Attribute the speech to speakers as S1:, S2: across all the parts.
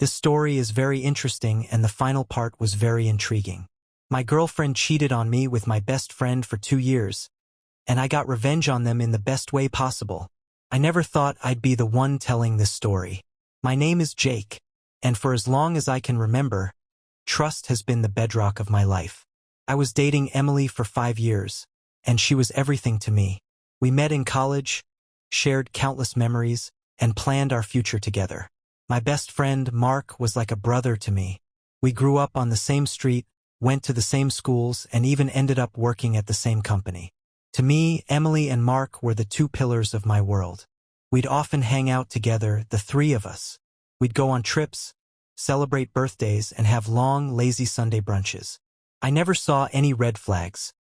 S1: This story is very interesting and the final part was very intriguing. My girlfriend cheated on me with my best friend for 2 years, and I got revenge on them in the best way possible. I never thought I'd be the one telling this story. My name is Jake, and for as long as I can remember, trust has been the bedrock of my life. I was dating Emily for 5 years, and she was everything to me. We met in college, shared countless memories, and planned our future together. My best friend, Mark, was like a brother to me. We grew up on the same street, went to the same schools, and even ended up working at the same company. To me, Emily and Mark were the 2 pillars of my world. We'd often hang out together, the 3 of us. We'd go on trips, celebrate birthdays, and have long, lazy Sunday brunches. I never saw any red flags.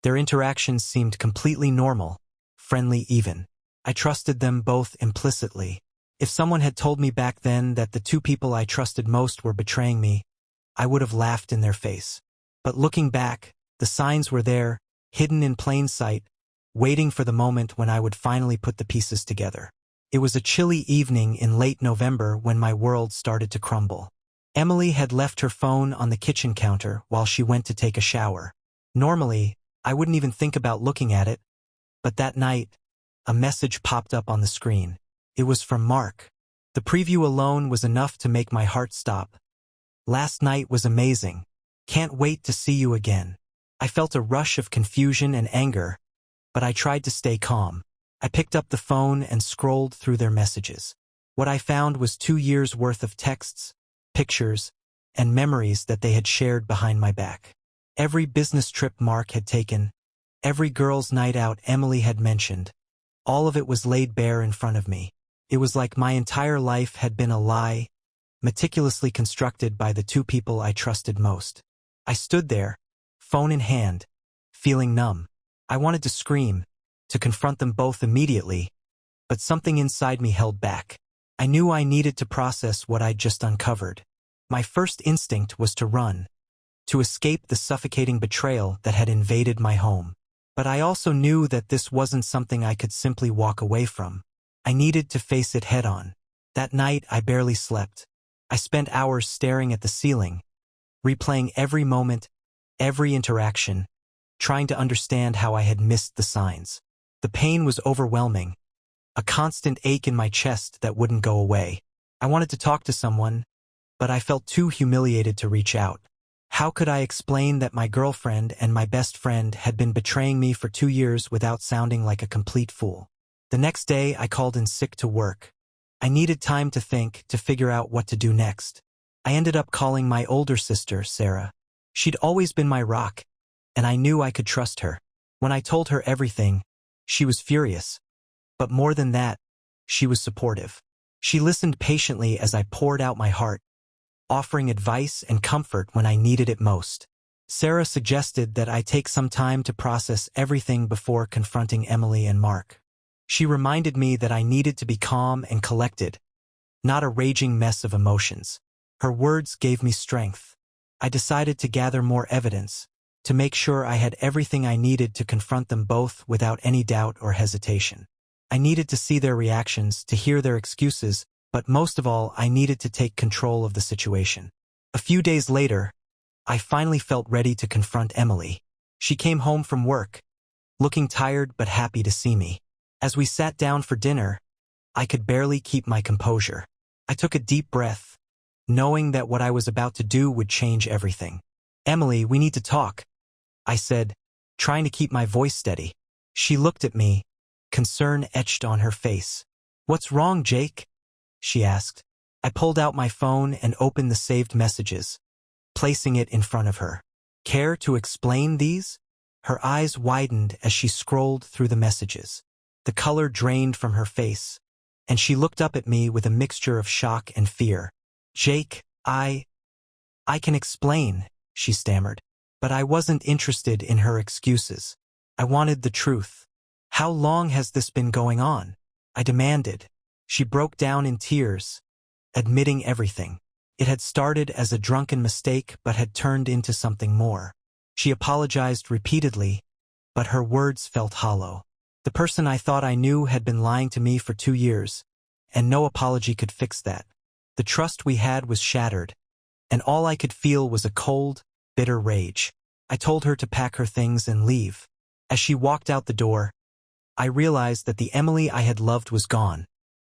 S1: Their interactions seemed completely normal, friendly even. I trusted them both implicitly. If someone had told me back then that the 2 people I trusted most were betraying me, I would have laughed in their face. But looking back, the signs were there, hidden in plain sight, waiting for the moment when I would finally put the pieces together. It was a chilly evening in late November when my world started to crumble. Emily had left her phone on the kitchen counter while she went to take a shower. Normally, I wouldn't even think about looking at it, but that night, a message popped up on the screen. It was from Mark. The preview alone was enough to make my heart stop. "Last night was amazing. Can't wait to see you again." I felt a rush of confusion and anger, but I tried to stay calm. I picked up the phone and scrolled through their messages. What I found was 2 years' worth of texts, pictures, and memories that they had shared behind my back. Every business trip Mark had taken, every girls' night out Emily had mentioned, all of it was laid bare in front of me. It was like my entire life had been a lie, meticulously constructed by the 2 people I trusted most. I stood there, phone in hand, feeling numb. I wanted to scream, to confront them both immediately, but something inside me held back. I knew I needed to process what I'd just uncovered. My first instinct was to run, to escape the suffocating betrayal that had invaded my home. But I also knew that this wasn't something I could simply walk away from. I needed to face it head-on. That night, I barely slept. I spent hours staring at the ceiling, replaying every moment, every interaction, trying to understand how I had missed the signs. The pain was overwhelming, a constant ache in my chest that wouldn't go away. I wanted to talk to someone, but I felt too humiliated to reach out. How could I explain that my girlfriend and my best friend had been betraying me for 2 years without sounding like a complete fool? The next day, I called in sick to work. I needed time to think, to figure out what to do next. I ended up calling my older sister, Sarah. She'd always been my rock, and I knew I could trust her. When I told her everything, she was furious. But more than that, she was supportive. She listened patiently as I poured out my heart, offering advice and comfort when I needed it most. Sarah suggested that I take some time to process everything before confronting Emily and Mark. She reminded me that I needed to be calm and collected, not a raging mess of emotions. Her words gave me strength. I decided to gather more evidence, to make sure I had everything I needed to confront them both without any doubt or hesitation. I needed to see their reactions, to hear their excuses, but most of all, I needed to take control of the situation. A few days later, I finally felt ready to confront Emily. She came home from work, looking tired but happy to see me. As we sat down for dinner, I could barely keep my composure. I took a deep breath, knowing that what I was about to do would change everything. "Emily, we need to talk," I said, trying to keep my voice steady. She looked at me, concern etched on her face. "What's wrong, Jake?" she asked. I pulled out my phone and opened the saved messages, placing it in front of her. "Care to explain these?" Her eyes widened as she scrolled through the messages. The color drained from her face, and she looked up at me with a mixture of shock and fear. "Jake, I can explain," she stammered. But I wasn't interested in her excuses. I wanted the truth. "How long has this been going on?" I demanded. She broke down in tears, admitting everything. It had started as a drunken mistake but had turned into something more. She apologized repeatedly, but her words felt hollow. The person I thought I knew had been lying to me for 2 years, and no apology could fix that. The trust we had was shattered, and all I could feel was a cold, bitter rage. I told her to pack her things and leave. As she walked out the door, I realized that the Emily I had loved was gone,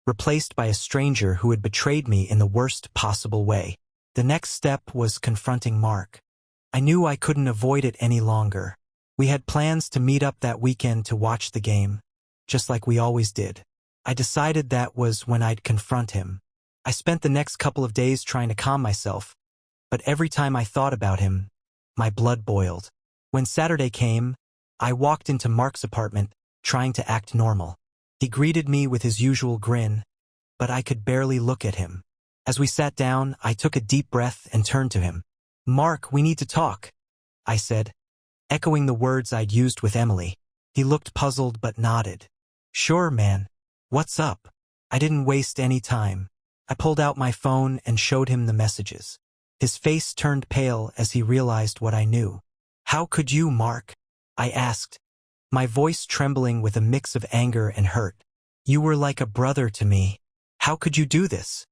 S1: replaced by a stranger who had betrayed me in the worst possible way. The next step was confronting Mark. I knew I couldn't avoid it any longer. We had plans to meet up that weekend to watch the game, just like we always did. I decided that was when I'd confront him. I spent the next couple of days trying to calm myself, but every time I thought about him, my blood boiled. When Saturday came, I walked into Mark's apartment, trying to act normal. He greeted me with his usual grin, but I could barely look at him. As we sat down, I took a deep breath and turned to him. "Mark, we need to talk," I said, echoing the words I'd used with Emily. He looked puzzled but nodded. "Sure, man. What's up?" I didn't waste any time. I pulled out my phone and showed him the messages. His face turned pale as he realized what I knew. "How could you, Mark?" I asked, my voice trembling with a mix of anger and hurt. "You were like a brother to me. How could you do this?"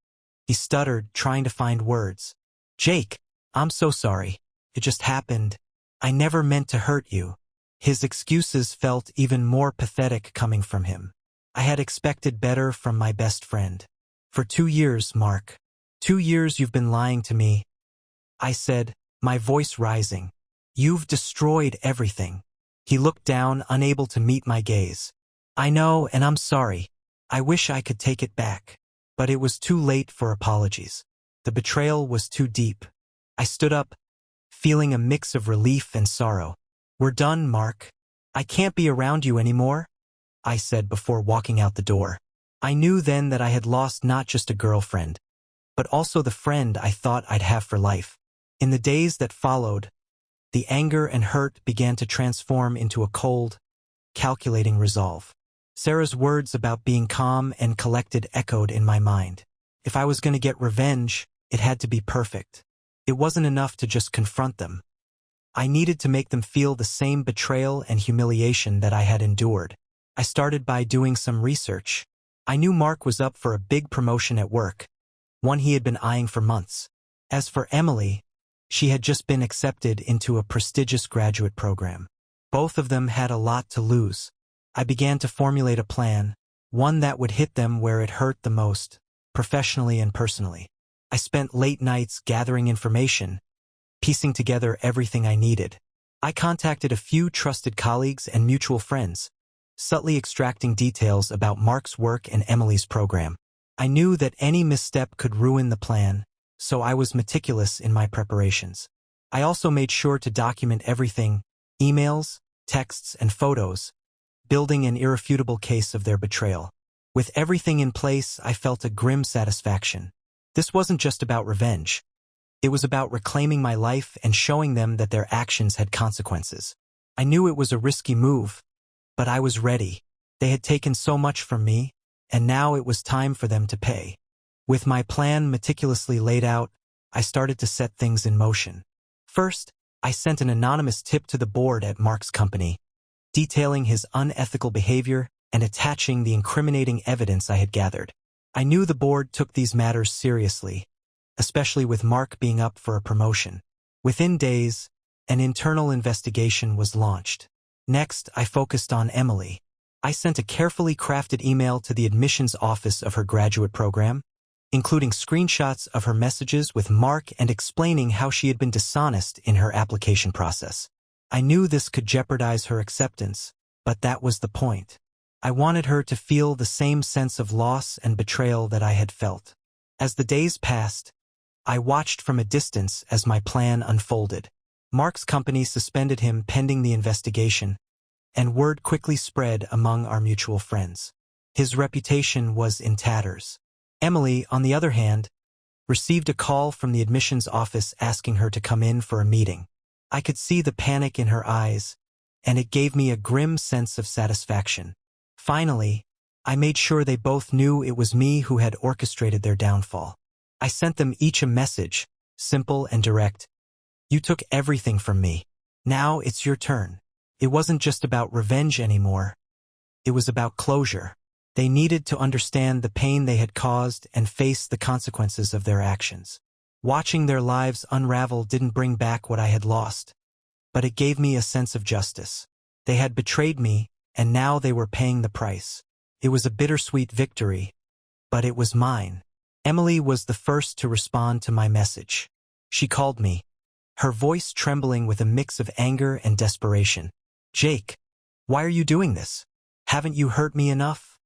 S1: He stuttered, trying to find words. "Jake, I'm so sorry. It just happened. I never meant to hurt you." His excuses felt even more pathetic coming from him. I had expected better from my best friend. "For 2 years, Mark. 2 years you've been lying to me," I said, my voice rising. "You've destroyed everything." He looked down, unable to meet my gaze. "I know, and I'm sorry. I wish I could take it back." But it was too late for apologies. The betrayal was too deep. I stood up, feeling a mix of relief and sorrow. "We're done, Mark. I can't be around you anymore," I said before walking out the door. I knew then that I had lost not just a girlfriend, but also the friend I thought I'd have for life. In the days that followed, the anger and hurt began to transform into a cold, calculating resolve. Sarah's words about being calm and collected echoed in my mind. If I was going to get revenge, it had to be perfect. It wasn't enough to just confront them. I needed to make them feel the same betrayal and humiliation that I had endured. I started by doing some research. I knew Mark was up for a big promotion at work, one he had been eyeing for months. As for Emily, she had just been accepted into a prestigious graduate program. Both of them had a lot to lose. I began to formulate a plan, one that would hit them where it hurt the most, professionally and personally. I spent late nights gathering information, piecing together everything I needed. I contacted a few trusted colleagues and mutual friends, subtly extracting details about Mark's work and Emily's program. I knew that any misstep could ruin the plan, so I was meticulous in my preparations. I also made sure to document everything, emails, texts, and photos, building an irrefutable case of their betrayal. With everything in place, I felt a grim satisfaction. This wasn't just about revenge. It was about reclaiming my life and showing them that their actions had consequences. I knew it was a risky move, but I was ready. They had taken so much from me, and now it was time for them to pay. With my plan meticulously laid out, I started to set things in motion. First, I sent an anonymous tip to the board at Mark's company, detailing his unethical behavior and attaching the incriminating evidence I had gathered. I knew the board took these matters seriously, especially with Mark being up for a promotion. Within days, an internal investigation was launched. Next, I focused on Emily. I sent a carefully crafted email to the admissions office of her graduate program, including screenshots of her messages with Mark and explaining how she had been dishonest in her application process. I knew this could jeopardize her acceptance, but that was the point. I wanted her to feel the same sense of loss and betrayal that I had felt. As the days passed, I watched from a distance as my plan unfolded. Mark's company suspended him pending the investigation, and word quickly spread among our mutual friends. His reputation was in tatters. Emily, on the other hand, received a call from the admissions office asking her to come in for a meeting. I could see the panic in her eyes, and it gave me a grim sense of satisfaction. Finally, I made sure they both knew it was me who had orchestrated their downfall. I sent them each a message, simple and direct. "You took everything from me. Now it's your turn." It wasn't just about revenge anymore. It was about closure. They needed to understand the pain they had caused and face the consequences of their actions. Watching their lives unravel didn't bring back what I had lost, but it gave me a sense of justice. They had betrayed me, and now they were paying the price. It was a bittersweet victory, but it was mine. Emily was the first to respond to my message. She called me, her voice trembling with a mix of anger and desperation. "Jake, why are you doing this? Haven't you hurt me enough?"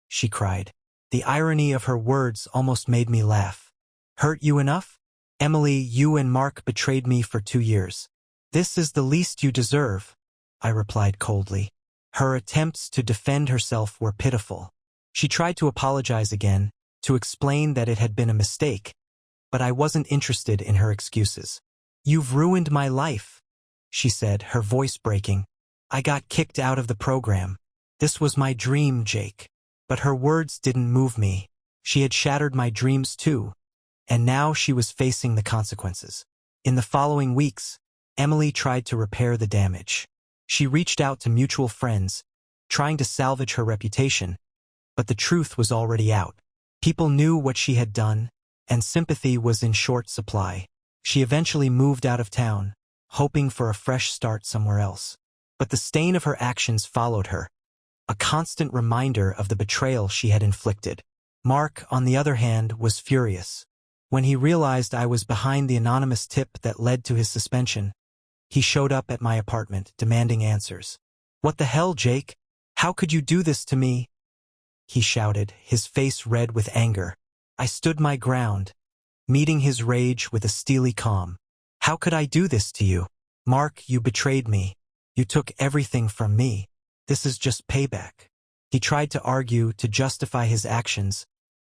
S1: she cried. The irony of her words almost made me laugh. "Hurt you enough? Emily, you and Mark betrayed me for 2 years. This is the least you deserve," I replied coldly. Her attempts to defend herself were pitiful. She tried to apologize again, to explain that it had been a mistake, but I wasn't interested in her excuses. "You've ruined my life," she said, her voice breaking. "I got kicked out of the program. This was my dream, Jake." But her words didn't move me. She had shattered my dreams too, and now she was facing the consequences. In the following weeks, Emily tried to repair the damage. She reached out to mutual friends, trying to salvage her reputation, but the truth was already out. People knew what she had done, and sympathy was in short supply. She eventually moved out of town, hoping for a fresh start somewhere else. But the stain of her actions followed her, a constant reminder of the betrayal she had inflicted. Mark, on the other hand, was furious. When he realized I was behind the anonymous tip that led to his suspension, he showed up at my apartment, demanding answers. "What the hell, Jake? How could you do this to me?" he shouted, his face red with anger. I stood my ground, meeting his rage with a steely calm. "How could I do this to you? Mark, you betrayed me. You took everything from me. This is just payback." He tried to argue, to justify his actions,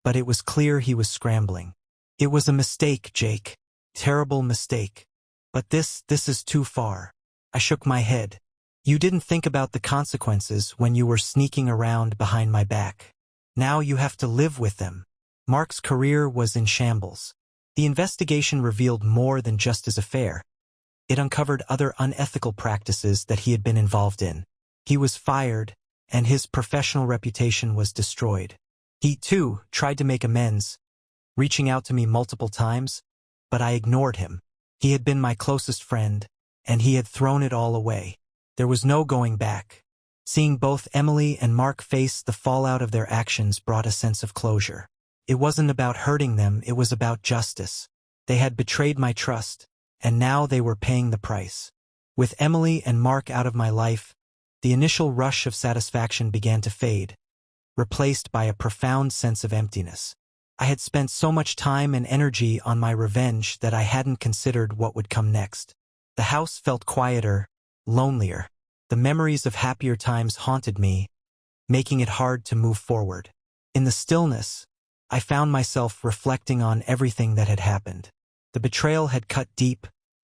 S1: but it was clear he was scrambling. "It was a mistake, Jake. Terrible mistake. But this is too far." I shook my head. "You didn't think about the consequences when you were sneaking around behind my back. Now you have to live with them." Mark's career was in shambles. The investigation revealed more than just his affair. It uncovered other unethical practices that he had been involved in. He was fired, and his professional reputation was destroyed. He, too, tried to make amends, reaching out to me multiple times, but I ignored him. He had been my closest friend, and he had thrown it all away. There was no going back. Seeing both Emily and Mark face the fallout of their actions brought a sense of closure. It wasn't about hurting them, it was about justice. They had betrayed my trust, and now they were paying the price. With Emily and Mark out of my life, the initial rush of satisfaction began to fade, replaced by a profound sense of emptiness. I had spent so much time and energy on my revenge that I hadn't considered what would come next. The house felt quieter, lonelier. The memories of happier times haunted me, making it hard to move forward. In the stillness, I found myself reflecting on everything that had happened. The betrayal had cut deep,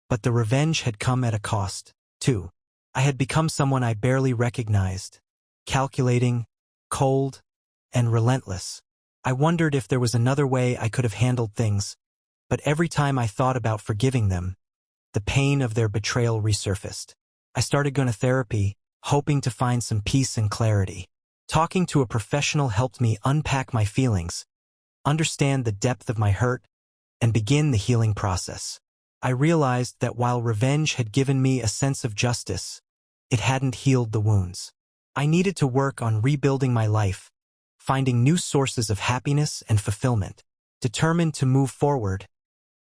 S1: but the revenge had come at a cost, too. I had become someone I barely recognized, calculating, cold, and relentless. I wondered if there was another way I could have handled things, but every time I thought about forgiving them, the pain of their betrayal resurfaced. I started going to therapy, hoping to find some peace and clarity. Talking to a professional helped me unpack my feelings, understand the depth of my hurt, and begin the healing process. I realized that while revenge had given me a sense of justice, it hadn't healed the wounds. I needed to work on rebuilding my life, finding new sources of happiness and fulfillment. Determined to move forward,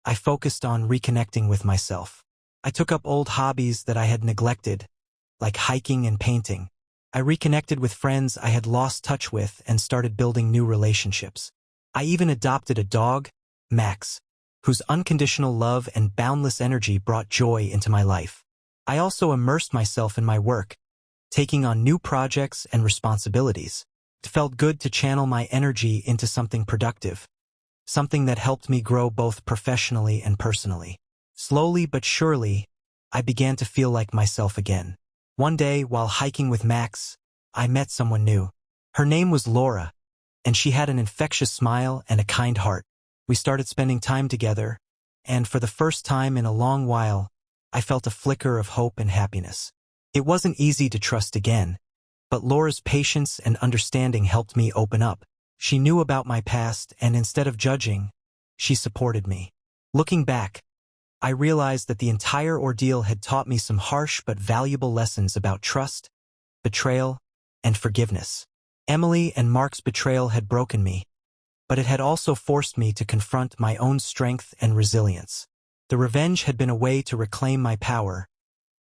S1: I focused on reconnecting with myself. I took up old hobbies that I had neglected, like hiking and painting. I reconnected with friends I had lost touch with and started building new relationships. I even adopted a dog, Max, whose unconditional love and boundless energy brought joy into my life. I also immersed myself in my work, taking on new projects and responsibilities. It felt good to channel my energy into something productive, something that helped me grow both professionally and personally. Slowly but surely, I began to feel like myself again. One day, while hiking with Max, I met someone new. Her name was Laura, and she had an infectious smile and a kind heart. We started spending time together, and for the first time in a long while, I felt a flicker of hope and happiness. It wasn't easy to trust again, But Laura's patience and understanding helped me open up. She knew about my past, and instead of judging, she supported me. Looking back, I realized that the entire ordeal had taught me some harsh but valuable lessons about trust, betrayal, and forgiveness. Emily and Mark's betrayal had broken me, but it had also forced me to confront my own strength and resilience. The revenge had been a way to reclaim my power,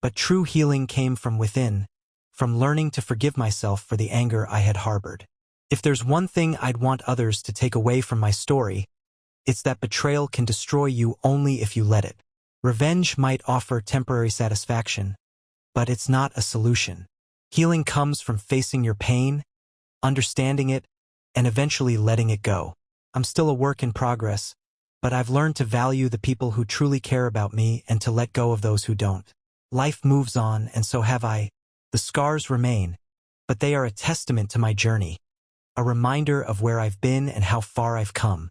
S1: but true healing came from within, from learning to forgive myself for the anger I had harbored. If there's one thing I'd want others to take away from my story, it's that betrayal can destroy you only if you let it. Revenge might offer temporary satisfaction, but it's not a solution. Healing comes from facing your pain, understanding it, and eventually letting it go. I'm still a work in progress, but I've learned to value the people who truly care about me and to let go of those who don't. Life moves on, and so have I. The scars remain, but they are a testament to my journey, a reminder of where I've been and how far I've come.